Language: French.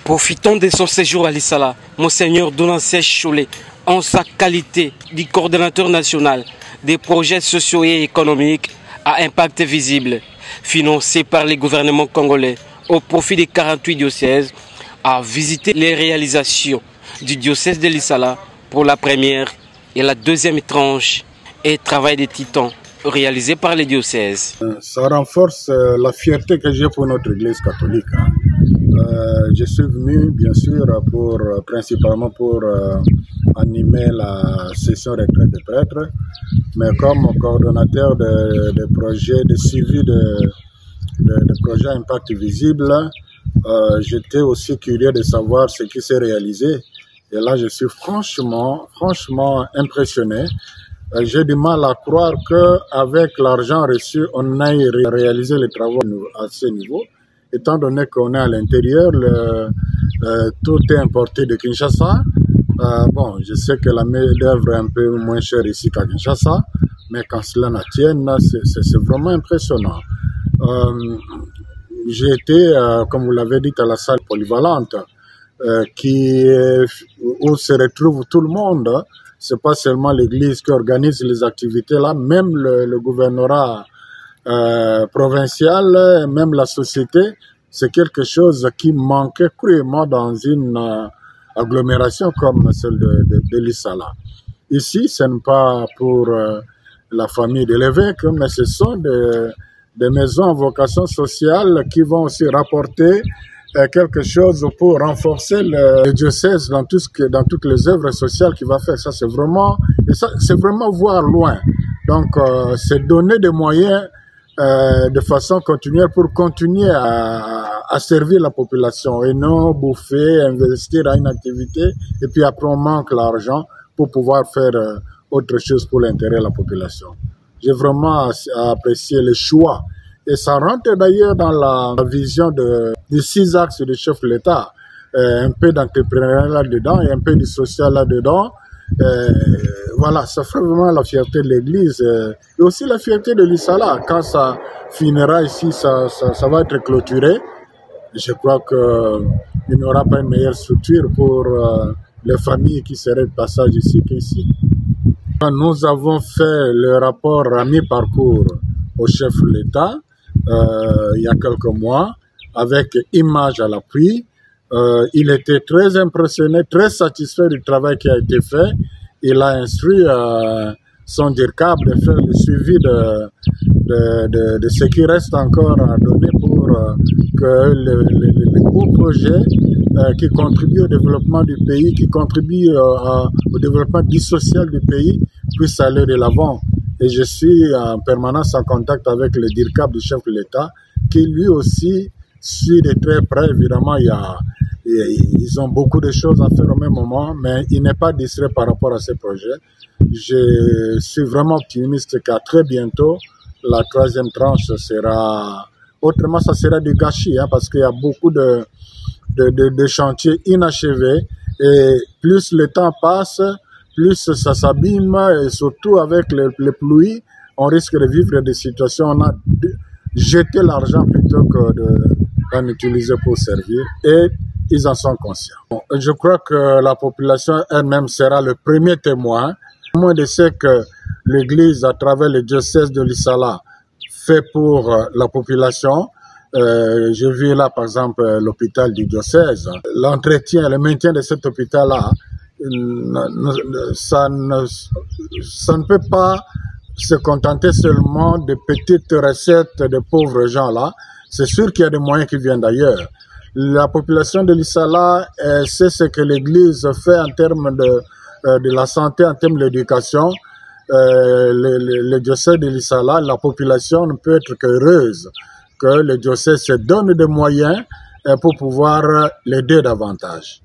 Profitant de son séjour à l'Issala, Monseigneur Donatien Cholet, en sa qualité de coordonnateur national des projets sociaux et économiques à impact visible, financés par les gouvernements congolais au profit des 48 diocèses, a visité les réalisations du diocèse de l'Issala pour la première et la deuxième tranche et travail des titans réalisés par les diocèses. Ça renforce la fierté que j'ai pour notre Église catholique. Je suis venu bien sûr principalement pour animer la session retraite des prêtres, mais comme coordonnateur de projets de suivi de projets impact visible, j'étais aussi curieux de savoir ce qui s'est réalisé. Et là, je suis franchement impressionné. J'ai du mal à croire qu'avec l'argent reçu, on aille réaliser les travaux à ce niveau. Étant donné qu'on est à l'intérieur, tout est importé de Kinshasa. Bon, je sais que la main-d'œuvre est un peu moins chère ici qu'à Kinshasa, mais quand cela ne tienne, c'est vraiment impressionnant. J'ai été, comme vous l'avez dit, à la salle polyvalente, où se retrouve tout le monde. C'est pas seulement l'Église qui organise les activités là, même le gouvernorat provincial, même la société, c'est quelque chose qui manquait cruellement dans une agglomération comme celle de l'Issala. Ici, ce n'est pas pour la famille de l'évêque, mais ce sont des maisons à vocation sociale qui vont aussi rapporter quelque chose pour renforcer le diocèse dans toutes les œuvres sociales qu'il va faire. Ça, c'est vraiment voir loin. Donc, c'est donner des moyens de façon continuelle pour continuer à servir la population et non bouffer, investir à une activité et puis après on manque l'argent pour pouvoir faire autre chose pour l'intérêt de la population. J'ai vraiment apprécié le choix et ça rentre d'ailleurs dans la vision des 6 axes du chef de l'État. Un peu d'entrepreneuriat là-dedans et un peu de social là-dedans. Voilà, ça ferait vraiment la fierté de l'Église et aussi la fierté de l'Issala. Quand ça finira ici, ça va être clôturé. Je crois qu'il n'y aura pas une meilleure structure pour les familles qui seraient de passage ici qu'ici. Nous avons fait le rapport à mi-parcours au chef de l'État il y a quelques mois avec images à l'appui. Il était très impressionné, très satisfait du travail qui a été fait. Il a instruit son DIRCAP de faire le suivi de ce qui reste encore à donner pour que les beaux projets qui contribuent au développement du pays, qui contribuent au développement social du pays puissent aller de l'avant. Et je suis en permanence en contact avec le DIRCAP du chef de l'État qui lui aussi suit de très près. Évidemment, ils ont beaucoup de choses à faire au même moment, mais il n'est pas distrait par rapport à ces projets. Je suis vraiment optimiste qu'à très bientôt, la 3e tranche sera... Autrement, ça sera du gâchis, parce qu'il y a beaucoup de chantiers inachevés. Et plus le temps passe, plus ça s'abîme, et surtout avec les pluies, on risque de vivre des situations, on a jeté l'argent plutôt que d'en utiliser pour servir. Et ils en sont conscients. Bon, je crois que la population elle-même sera le premier témoin de ce que l'Église, à travers le diocèse de l'Issala, fait pour la population. J'ai vu là, par exemple, l'hôpital du diocèse. L'entretien, le maintien de cet hôpital-là, ça ne peut pas se contenter seulement de petites recettes de pauvres gens-là. C'est sûr qu'il y a des moyens qui viennent d'ailleurs. La population de l'Issala sait ce que l'Église fait en termes de la santé, en termes de l'éducation. Le diocèse de l'Issala, la population ne peut être qu'heureuse que le diocèse se donne des moyens pour pouvoir l'aider davantage.